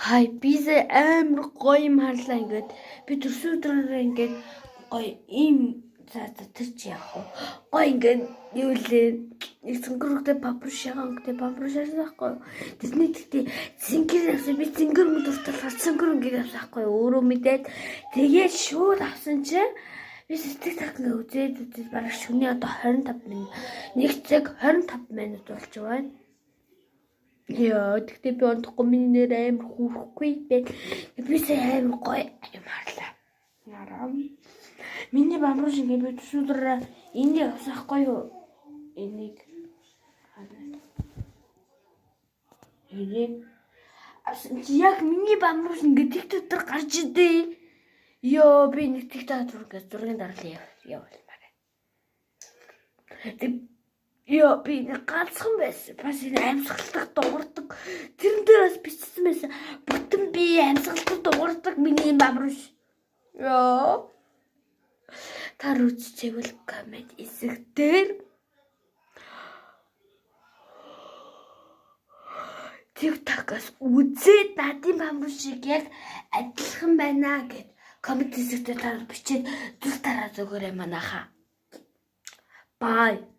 Хай бизэ амар гоё юм харлаа ингээд би төрсөдрөө ингээд гоё ийм за тэр чи яах вэ? Гоё ингээд юу лээ нэг цэнгэрэгтэй папрушаа байхгүй. Тэсний тэгтээ цэнгэр авсан би цэнгэр мөдөртөл цэнгэр ингээд авсан байхгүй өөрөө мэдээд тэгээд шууд авсан чи би сэтгэл татна үзээд бараг шөнийн одоо 25 минут 1 цаг 25 минут болж байна. Яа, тэгтээ би онцгүй миний нэр амар хүүхгүй бэ. Би сая амар гоё юм харлаа. Нарам. Миний бамруш ингэ би төсөөр энийг авсахгүй юу? Энийг. Яг миний бамруш ингэ тэг дотор гарч идэ. Йоо, би нэг тэг дотор зургийн дараалал явуулмаар. Йоо, би нэг ганцхан байсан. Бас энэ амьсгалдаг дуурдаг. Тэрэн дээр бас бичсэн байсан. Бүтэн би амьсгалдаг дуурдаг миний бамруш. Йоо. Тар үзчихвэл коммент хэсэгтэр TikTok-аас үзээд надын бамрушиг яг адилхан байна гэд коммент хэсэгтэр таар бичээд зүг тараа зүгээрээ манайхаа. Bye.